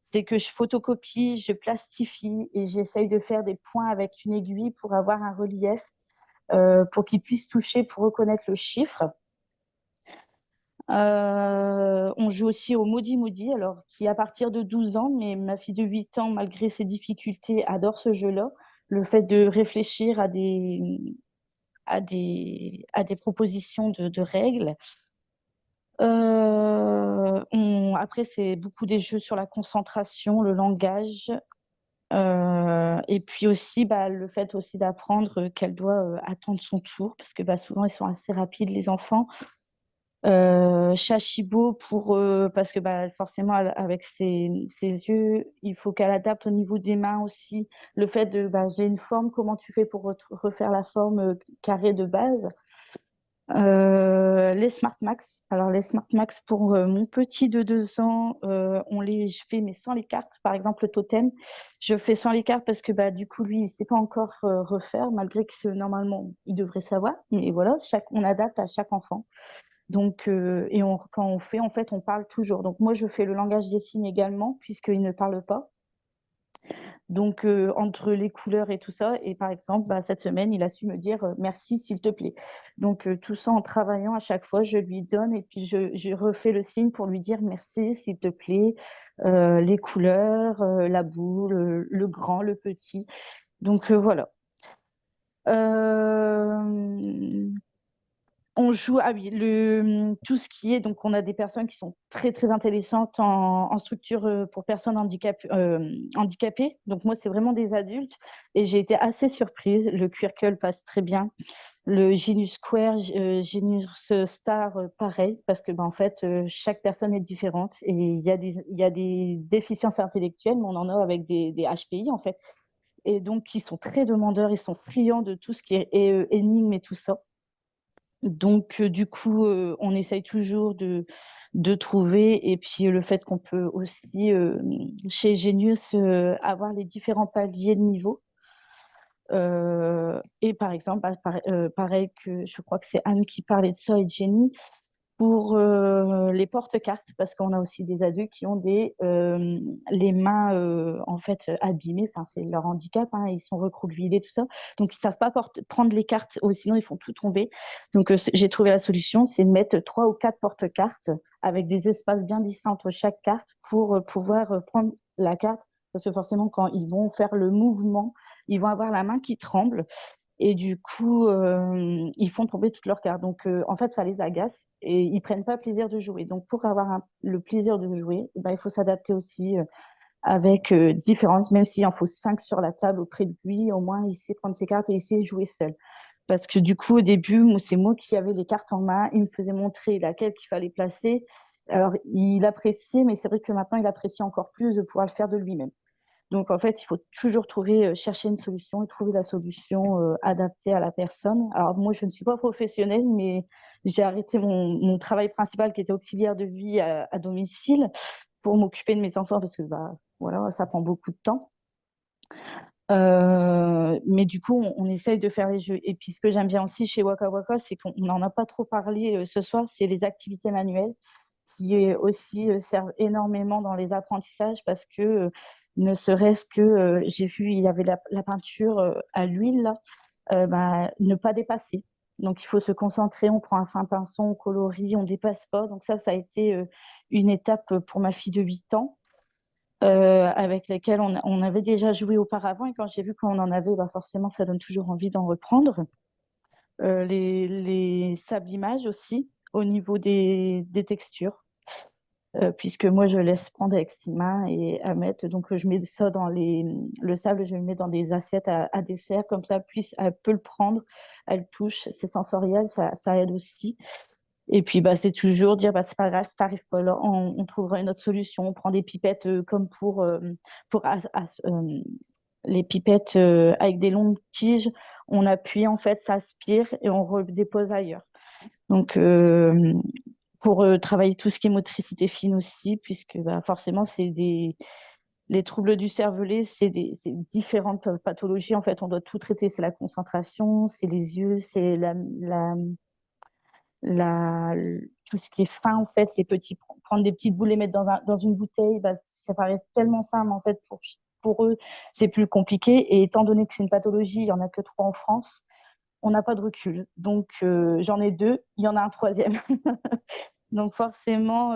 c'est que je photocopie, je plastifie et j'essaye de faire des points avec une aiguille pour avoir un relief pour qu'ils puissent toucher pour reconnaître le chiffre. On joue aussi au Modi Modi, alors qui à partir de 12 ans, mais ma fille de 8 ans, malgré ses difficultés, adore ce jeu-là. Le fait de réfléchir à des propositions de règles. Après, c'est beaucoup des jeux sur la concentration, le langage. Et puis aussi, le fait aussi d'apprendre qu'elle doit attendre son tour, parce que souvent, ils sont assez rapides, les enfants. Chashibo parce que forcément, avec ses yeux, il faut qu'elle adapte au niveau des mains aussi. Le fait de, j'ai une forme, comment tu fais pour refaire la forme carrée de base? Les Smart Max. Alors, les Smart Max, pour mon petit de 2 ans, je fais, mais sans les cartes. Par exemple, le totem, je fais sans les cartes parce que du coup, lui, il ne sait pas encore refaire, malgré que normalement, il devrait savoir. Mais voilà, on adapte à chaque enfant. Donc, quand on fait, en fait, on parle toujours. Donc, moi, je fais le langage des signes également, puisqu'il ne parle pas. Donc, entre les couleurs et tout ça, et par exemple, cette semaine, il a su me dire merci, s'il te plaît. Donc, tout ça en travaillant à chaque fois, je lui donne et puis je refais le signe pour lui dire merci, s'il te plaît, les couleurs, la boule, le grand, le petit. Donc, voilà. On joue, oui, tout ce qui est, donc on a des personnes qui sont très très intéressantes en structure pour personnes handicapées. Donc moi, c'est vraiment des adultes et j'ai été assez surprise. Le Quirkle passe très bien. Le Genius Square, Genius Star, pareil, parce que en fait, chaque personne est différente et il y a des déficiences intellectuelles, mais on en a avec des HPI en fait. Et donc, ils sont très demandeurs, ils sont friands de tout ce qui est énigmes et tout ça. Donc, du coup, on essaye toujours de de trouver. Et puis le fait qu'on peut aussi, chez Genius, avoir les différents paliers de niveau. Et par exemple, pareil que je crois que c'est Anne qui parlait de ça et Jenny, pour les porte-cartes, parce qu'on a aussi des adultes qui ont les mains en fait abîmées, enfin c'est leur handicap, hein, ils sont recroquevillés, tout ça, donc ils savent pas prendre les cartes, ou sinon ils font tout tomber. Donc j'ai trouvé la solution, c'est de mettre 3 ou 4 porte-cartes avec des espaces bien distants entre chaque carte pour pouvoir prendre la carte, parce que forcément quand ils vont faire le mouvement, ils vont avoir la main qui tremble. Et du coup, ils font tomber toutes leurs cartes. Donc, en fait, ça les agace et ils prennent pas plaisir de jouer. Donc, pour avoir le plaisir de jouer, il faut s'adapter aussi avec différence. Même s'il en faut 5 sur la table auprès de lui, au moins, il sait prendre ses cartes et il sait jouer seul. Parce que du coup, au début, c'est moi qui avais les cartes en main. Il me faisait montrer laquelle qu'il fallait placer. Alors, il appréciait, mais c'est vrai que maintenant, il apprécie encore plus de pouvoir le faire de lui-même. Donc, en fait, il faut toujours chercher une solution et trouver la solution adaptée à la personne. Alors, moi, je ne suis pas professionnelle, mais j'ai arrêté mon travail principal qui était auxiliaire de vie à domicile pour m'occuper de mes enfants parce que voilà, ça prend beaucoup de temps. Mais du coup, on essaye de faire les jeux. Et puis, ce que j'aime bien aussi chez Waka Waka, c'est qu'on n'en a pas trop parlé ce soir, c'est les activités manuelles qui aussi servent énormément dans les apprentissages parce que ne serait-ce que, j'ai vu, il y avait la peinture à l'huile, là, ne pas dépasser. Donc, il faut se concentrer, on prend un fin pinceau, on colorie, on ne dépasse pas. Donc, ça a été une étape pour ma fille de 8 ans. Avec lesquels on avait déjà joué auparavant. Et quand j'ai vu qu'on en avait, forcément, ça donne toujours envie d'en reprendre. Les sablimages aussi, au niveau des textures, puisque moi, je laisse prendre avec ses mains et à mettre. Donc, je mets ça le sable, je le mets dans des assiettes à dessert, comme ça, elle peut le prendre, elle touche, c'est sensoriel, ça aide aussi. Et puis, c'est toujours dire, c'est pas grave, si ça n'arrive pas là, on trouvera une autre solution. On prend des pipettes comme pour les pipettes avec des longues tiges. On appuie, en fait, ça aspire et on redépose ailleurs. Donc, pour travailler tout ce qui est motricité fine aussi, puisque forcément, les troubles du cervelet, c'est différentes pathologies. En fait, on doit tout traiter. C'est la concentration, c'est les yeux, c'est tout ce qui est fin, en fait, prendre des petites boules, les mettre dans une bouteille, ça paraît tellement simple, en fait, pour eux, c'est plus compliqué. Et étant donné que c'est une pathologie, il n'y en a que 3 en France, on n'a pas de recul. Donc, j'en ai 2, il y en a un 3e. Donc, forcément,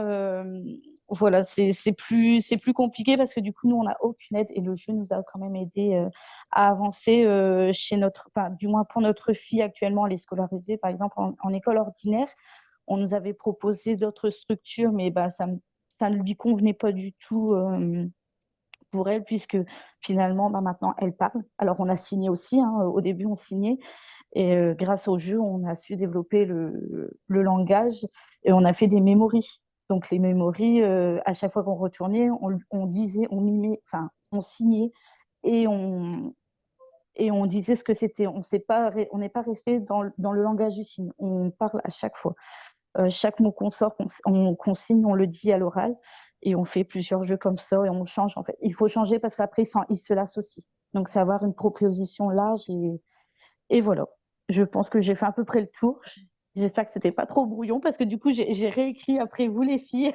voilà, c'est plus compliqué parce que du coup, nous, on n'a aucune aide et le jeu nous a quand même aidé à avancer du moins pour notre fille actuellement, elle est scolarisée, par exemple, en école ordinaire. On nous avait proposé d'autres structures, mais ça ne lui convenait pas du tout pour elle, puisque finalement, maintenant, elle parle. Alors, on a signé aussi, hein, au début, on signait. Et grâce au jeu, on a su développer le langage et on a fait des mémories. Donc, les mémories, à chaque fois qu'on retournait, on disait, on mimait, enfin, on signait et on disait ce que c'était. On n'est pas resté dans le langage du signe. On parle à chaque fois. Chaque mot qu'on sort, qu'on signe, on le dit à l'oral. Et on fait plusieurs jeux comme ça et on change. En fait, il faut changer parce qu'après, ils se l'associent. Donc, c'est avoir une proposition large et voilà. Je pense que j'ai fait à peu près le tour. J'espère que c'était pas trop brouillon parce que du coup, j'ai réécrit après vous, les filles,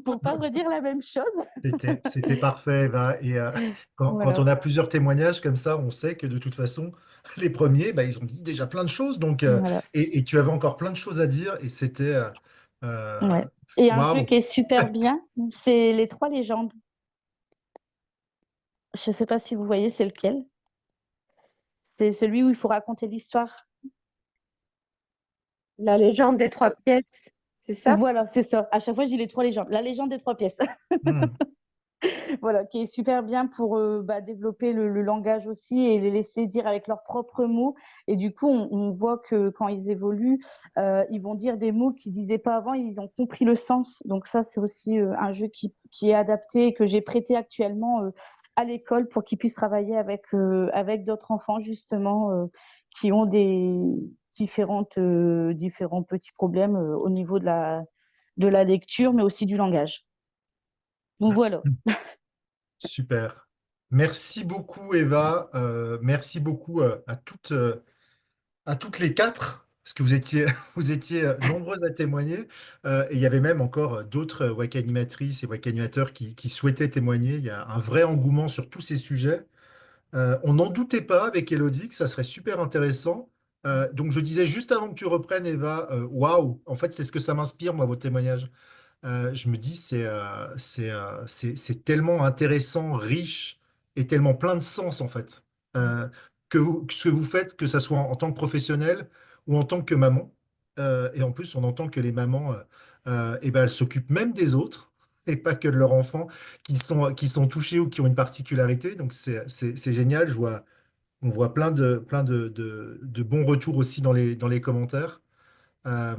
pour pas redire la même chose. C'était parfait, Eva. Et quand Voilà. on a plusieurs témoignages comme ça, on sait que de toute façon, les premiers, ils ont dit déjà plein de choses. Donc, Voilà. et tu avais encore plein de choses à dire. Et c'était Ouais. Et un jeu waouh. qui est super bien, c'est les 3 légendes. Je sais pas si vous voyez, c'est lequel. C'est celui où il faut raconter l'histoire. La légende des 3 pièces, c'est ça? Voilà, c'est ça. À chaque fois, je dis les 3 légendes. La légende des 3 pièces. Hmm. Voilà, qui est super bien pour développer le langage aussi et les laisser dire avec leurs propres mots. Et du coup, on voit que quand ils évoluent, ils vont dire des mots qu'ils ne disaient pas avant, ils ont compris le sens. Donc ça, c'est aussi un jeu qui est adapté et que j'ai prêté actuellement à l'école pour qu'ils puissent travailler avec d'autres enfants, justement, qui ont des différents petits problèmes au niveau de de la lecture, mais aussi du langage. Donc voilà. Super. Merci beaucoup, Eva. Merci beaucoup à toutes les quatre, parce que vous étiez, vous étiez nombreuses à témoigner. Et il y avait même encore d'autres WAC animatrices et WAC animateurs qui souhaitaient témoigner. Il y a un vrai engouement sur tous ces sujets. On n'en doutait pas avec Elodie que ça serait super intéressant. Donc je disais juste avant que tu reprennes, Eva, waouh, en fait c'est ce que ça m'inspire, moi, vos témoignages. Je me dis, c'est tellement intéressant, riche et tellement plein de sens, en fait, que ce que vous faites, que ça soit en tant que professionnel ou en tant que maman. Et en plus, on entend que les mamans, eh ben, elles s'occupent même des autres et pas que de leurs enfants qui sont touchés ou qui ont une particularité. Donc, c'est génial. On voit plein de bons retours aussi dans les commentaires. Euh,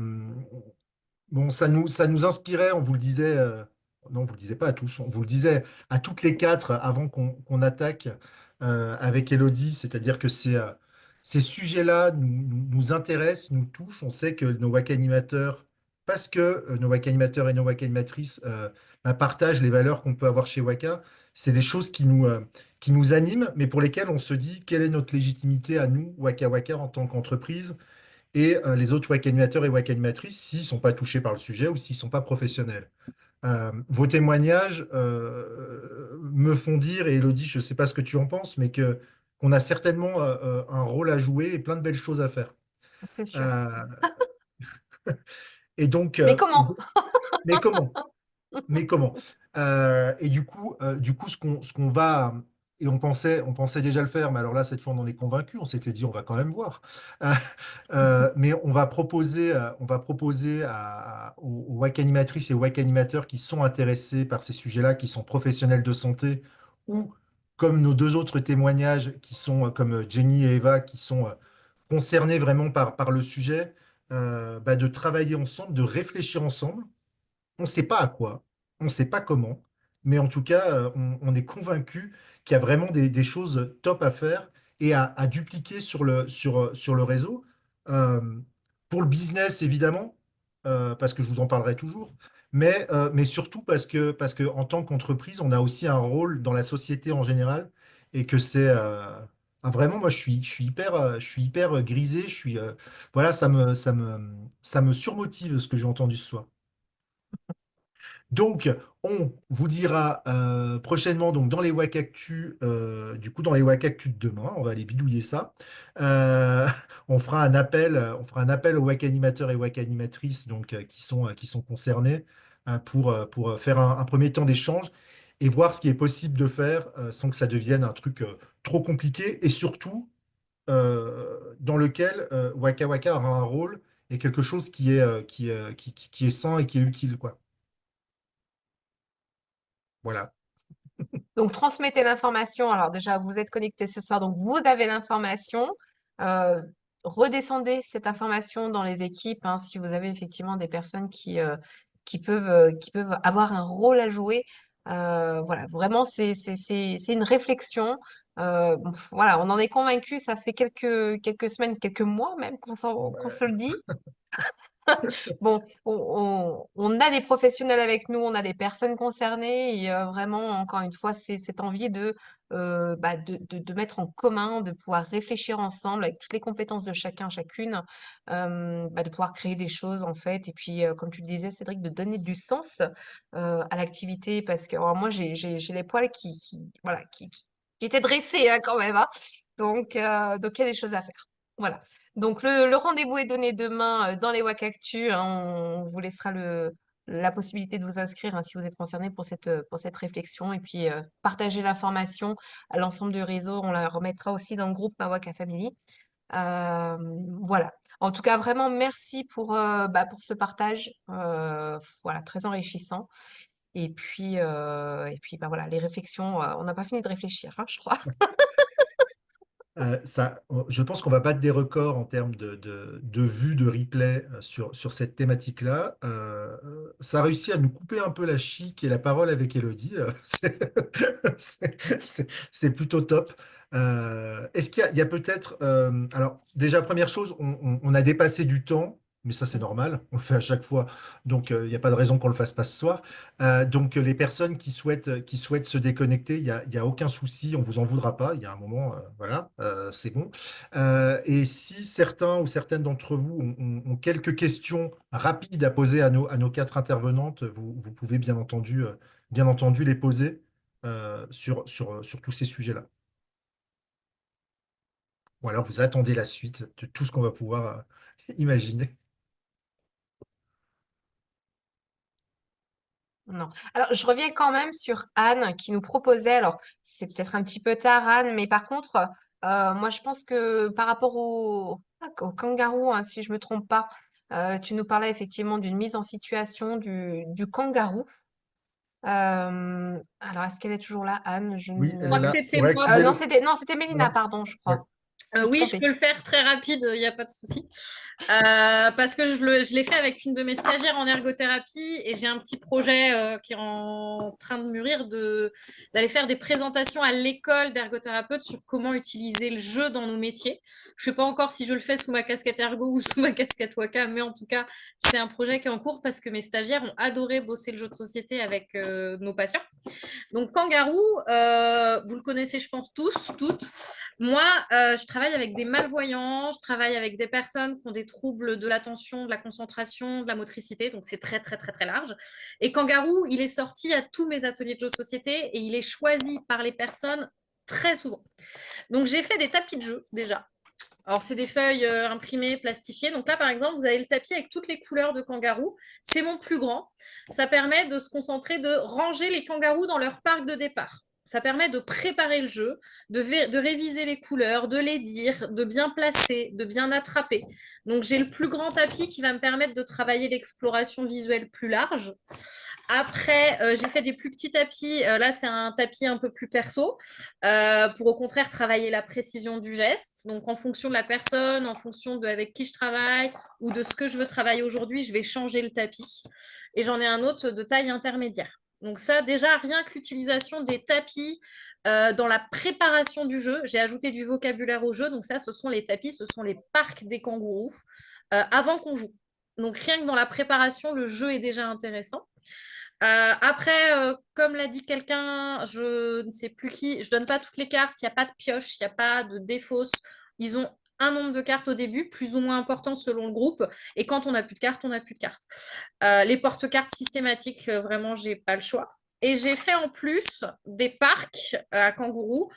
Bon, ça nous inspirait, on vous le disait, non, on vous le disait pas à tous, on vous le disait à toutes les quatre avant qu'on attaque avec Elodie, c'est-à-dire que ces sujets-là nous intéressent, nous touchent. On sait que nos WAC animateurs, parce que nos WAC animateurs et nos WAC animatrices bah, partagent les valeurs qu'on peut avoir chez Waka, c'est des choses qui nous animent, mais pour lesquelles on se dit quelle est notre légitimité à nous, Waka Waka, en tant qu'entreprise et les autres WAC animateurs et WAC animatrices s'ils ne sont pas touchés par le sujet ou s'ils ne sont pas professionnels. Vos témoignages me font dire, et Elodie, je ne sais pas ce que tu en penses, mais qu'on a certainement un rôle à jouer et plein de belles choses à faire. C'est sûr. Euh, et donc, Mais comment? mais comment? Mais comment? Et du coup, ce qu'on va, et on pensait déjà le faire, mais alors là, cette fois, on en est convaincu, on s'était dit, on va quand même voir. Euh, mais on va proposer aux WAC animatrices et aux WAC animateurs qui sont intéressés par ces sujets-là, qui sont professionnels de santé, ou comme nos deux autres témoignages, qui sont comme Jenny et Eva, qui sont concernés vraiment par le sujet, bah, de travailler ensemble, de réfléchir ensemble. On ne sait pas à quoi, on ne sait pas comment, mais en tout cas, on est convaincu qu'il y a vraiment des choses top à faire et à dupliquer sur le réseau. Euh, pour le business, évidemment, parce que je vous en parlerai toujours, mais surtout parce que en tant qu'entreprise, on a aussi un rôle dans la société en général et que c'est vraiment, moi, je suis hyper grisé, voilà, ça me surmotive ce que j'ai entendu ce soir. Donc, on vous dira prochainement, donc dans les WAC Actu, du coup dans les WAC Actu de demain, on va aller bidouiller ça. Euh, on fera un appel aux WAC animateurs et WAC animatrices donc qui sont concernés pour faire un premier temps d'échange et voir ce qui est possible de faire sans que ça devienne un truc trop compliqué et surtout dans lequel Waka Waka aura un rôle et quelque chose qui est sain et qui est utile, quoi. Voilà. Donc, transmettez l'information. Alors, déjà, vous êtes connectés ce soir, donc vous avez l'information. Euh, Redescendez cette information dans les équipes, hein, si vous avez effectivement des personnes qui peuvent avoir un rôle à jouer. Voilà, vraiment, c'est une réflexion. Bon, voilà, on en est convaincu. Ça fait quelques semaines, quelques mois même qu'on se le dit. Bon, on a des professionnels avec nous, on a des personnes concernées et vraiment, encore une fois, c'est cette envie de mettre en commun, de pouvoir réfléchir ensemble avec toutes les compétences de chacun, chacune, de pouvoir créer des choses en fait. Et puis, comme tu le disais, Cédric, de donner du sens à l'activité parce que alors, moi, j'ai les poils voilà, qui étaient dressés hein, quand même. Hein. Donc, il y a des choses à faire. Voilà. Donc, le rendez-vous est donné demain dans les WAC Actu. Hein. On vous laissera la possibilité de vous inscrire hein, si vous êtes concerné pour cette réflexion. Et puis, partagez l'information à l'ensemble du réseau. On la remettra aussi dans le groupe Mawaka Family. Euh, voilà. En tout cas, vraiment, merci pour ce partage. Voilà, très enrichissant. Et puis bah, voilà, les réflexions, on n'a pas fini de réfléchir, hein, je crois. Je pense qu'on va battre des records en termes de vues, de replay sur cette thématique-là. Ça a réussi à nous couper un peu la chic et la parole avec Elodie. C'est plutôt top. Est-ce il y a peut-être... alors, déjà, première chose, on a dépassé du temps. mais ça c'est normal, on le fait à chaque fois, donc il n'y a pas de raison qu'on le fasse pas ce soir. Donc les personnes qui souhaitent se déconnecter, il y a aucun souci, on vous en voudra pas, il y a un moment, voilà, c'est bon. Et si certains ou certaines d'entre vous ont quelques questions rapides à poser à nos quatre intervenantes, vous pouvez bien entendu les poser sur tous ces sujets-là. Ou alors vous attendez la suite de tout ce qu'on va pouvoir imaginer. Non. Alors, je reviens quand même sur Anne qui nous proposait, alors c'est peut-être un petit peu tard, Anne, mais par contre, moi je pense que par rapport au kangourou, hein, si je me trompe pas, tu nous parlais effectivement d'une mise en situation du kangourou. Alors, est-ce qu'elle est toujours là, Anne? Oui, Je elle est crois que là. c'était Faut moi. réactiver Non, le. c'était Mélina, Voilà. pardon, je Ouais. crois. Je me suis Oui, je trompée. peux le faire très rapide, il n'y a pas de souci. Parce que je l'ai fait avec une de mes stagiaires en ergothérapie et j'ai un petit projet qui est en train de mûrir d'aller faire des présentations à l'école d'ergothérapeutes sur comment utiliser le jeu dans nos métiers. Je ne sais pas encore si je le fais sous ma casquette ergo ou sous ma casquette waka, mais en tout cas, c'est un projet qui est en cours parce que mes stagiaires ont adoré bosser le jeu de société avec nos patients. Donc, Kangaroo, vous le connaissez, je pense, tous, toutes. Moi, je travaille avec des malvoyants, je travaille avec des personnes qui ont des troubles de l'attention, de la concentration, de la motricité. Donc, c'est très, très, très, très large. Et Kangaroo, il est sorti à tous mes ateliers de jeux de société et il est choisi par les personnes très souvent. Donc, j'ai fait des tapis de jeu déjà. Alors, c'est des feuilles imprimées, plastifiées. Donc là, par exemple, vous avez le tapis avec toutes les couleurs de kangourous. C'est mon plus grand. Ça permet de se concentrer, de ranger les kangourous dans leur parc de départ. Ça permet de préparer le jeu, de réviser les couleurs, de les dire, de bien placer, de bien attraper. Donc, j'ai le plus grand tapis qui va me permettre de travailler l'exploration visuelle plus large. Après, j'ai fait des plus petits tapis. Là, c'est un tapis un peu plus perso pour au contraire travailler la précision du geste. Donc, en fonction de la personne, en fonction de avec qui je travaille ou de ce que je veux travailler aujourd'hui, je vais changer le tapis. Et j'en ai un autre de taille intermédiaire. Donc ça, déjà, rien que l'utilisation des tapis dans la préparation du jeu, j'ai ajouté du vocabulaire au jeu. Donc ça, ce sont les tapis, ce sont les parcs des kangourous avant qu'on joue. Donc rien que dans la préparation, le jeu est déjà intéressant. Après, comme l'a dit quelqu'un, je ne sais plus qui, je donne pas toutes les cartes, il n'y a pas de pioche, il n'y a pas de défausse. Ils ont un nombre de cartes au début, plus ou moins important selon le groupe. Et quand on n'a plus de cartes, on n'a plus de cartes. Les porte-cartes systématiques, vraiment, j'ai pas le choix. Et j'ai fait en plus des parcs à kangourous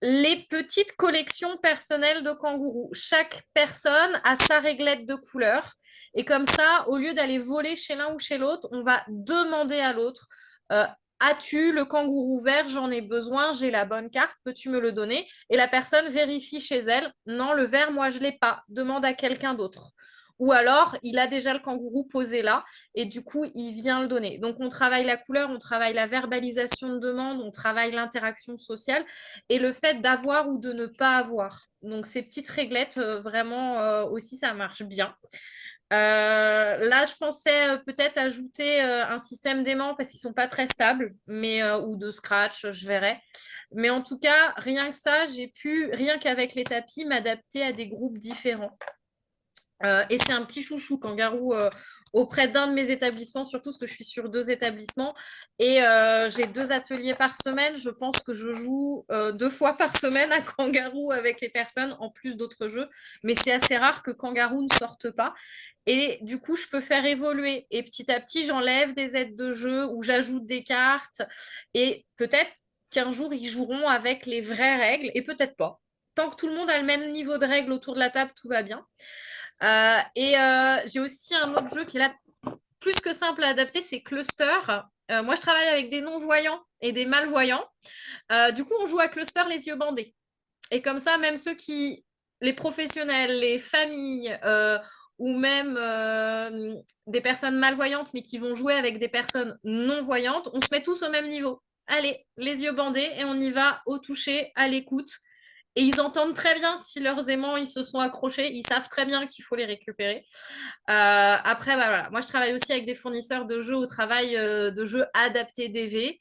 les petites collections personnelles de kangourous. Chaque personne a sa réglette de couleur. Et comme ça, au lieu d'aller voler chez l'un ou chez l'autre, on va demander à l'autre as-tu le kangourou vert? J'en ai besoin, j'ai la bonne carte, peux-tu me le donner? Et la personne vérifie chez elle non, le vert, moi, je ne l'ai pas. Demande à quelqu'un d'autre. Ou alors, il a déjà le kangourou posé là et du coup, il vient le donner. Donc, on travaille la couleur, on travaille la verbalisation de demande, on travaille l'interaction sociale et le fait d'avoir ou de ne pas avoir. Donc, ces petites réglettes, vraiment, aussi, ça marche bien. Là, je pensais peut-être ajouter un système d'aimant parce qu'ils ne sont pas très stables, mais, ou de scratch, je verrai. Mais en tout cas, rien que ça, j'ai pu, rien qu'avec les tapis, m'adapter à des groupes différents. Et c'est un petit chouchou, Kangaroo, auprès d'un de mes établissements, surtout parce que je suis sur 2 établissements. Et j'ai 2 ateliers par semaine. Je pense que je joue 2 fois par semaine à Kangaroo avec les personnes, en plus d'autres jeux. Mais c'est assez rare que Kangaroo ne sorte pas. Et du coup, je peux faire évoluer. Et petit à petit, j'enlève des aides de jeu ou j'ajoute des cartes. Et peut-être qu'un jour, ils joueront avec les vraies règles et peut-être pas. Tant que tout le monde a le même niveau de règles autour de la table, tout va bien. J'ai aussi un autre jeu qui est là plus que simple à adapter, c'est Cluster. Moi, je travaille avec des non-voyants et des malvoyants. Du coup, on joue à Cluster les yeux bandés. Et comme ça, même les professionnels, les familles, ou même des personnes malvoyantes, mais qui vont jouer avec des personnes non-voyantes, on se met tous au même niveau. Allez, les yeux bandés et on y va au toucher, à l'écoute. Et ils entendent très bien si leurs aimants ils se sont accrochés, ils savent très bien qu'il faut les récupérer. Après, bah, voilà. Moi, je travaille aussi avec des fournisseurs de jeux au travail de jeux adaptés DV.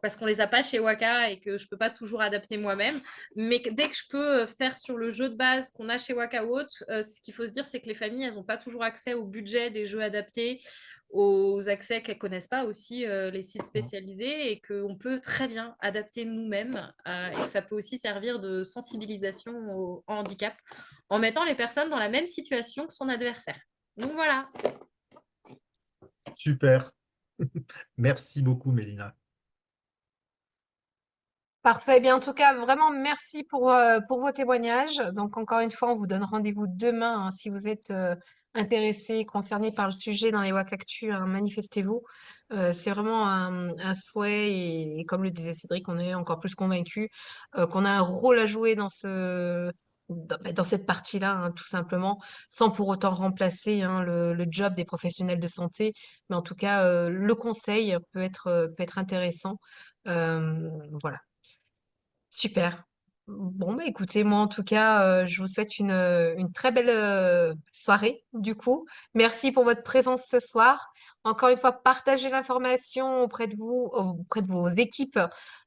parce qu'on les a pas chez Waka et que je peux pas toujours adapter moi-même. Mais dès que je peux faire sur le jeu de base qu'on a chez Waka ou autre, ce qu'il faut se dire, c'est que les familles, elles n'ont pas toujours accès au budget des jeux adaptés, aux accès qu'elles connaissent pas aussi, les sites spécialisés, et qu'on peut très bien adapter nous-mêmes, et que ça peut aussi servir de sensibilisation au handicap en mettant les personnes dans la même situation que son adversaire. Donc voilà. Super. Merci beaucoup, Mélina. Parfait. Bien, en tout cas, vraiment, merci pour vos témoignages. Donc, encore une fois, on vous donne rendez-vous demain, hein, si vous êtes intéressé, concerné par le sujet dans les Wacactu, hein, manifestez-vous. C'est vraiment un souhait et comme le disait Cédric, on est encore plus convaincu qu'on a un rôle à jouer dans cette partie-là, hein, tout simplement, sans pour autant remplacer, hein, le job des professionnels de santé. Mais en tout cas, le conseil peut être intéressant. Voilà. Super. Bon, bah écoutez, moi en tout cas, je vous souhaite une très belle soirée du coup. Merci pour votre présence ce soir. Encore une fois, partagez l'information auprès de vous, auprès de vos équipes.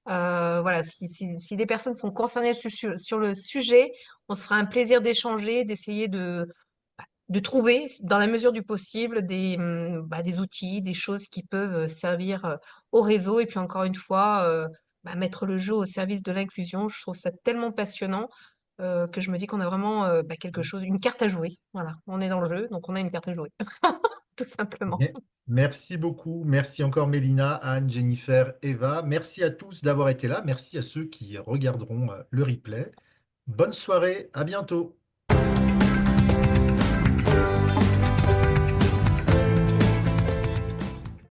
Voilà, si des personnes sont concernées sur le sujet, on se fera un plaisir d'échanger, d'essayer de trouver, dans la mesure du possible, des outils, des choses qui peuvent servir au réseau. Et puis encore une fois, mettre le jeu au service de l'inclusion. Je trouve ça tellement passionnant que je me dis qu'on a vraiment quelque chose, une carte à jouer. Voilà, on est dans le jeu, donc on a une carte à jouer, tout simplement. Merci beaucoup. Merci encore, Mélina, Anne, Jennifer, Eva. Merci à tous d'avoir été là. Merci à ceux qui regarderont le replay. Bonne soirée. À bientôt.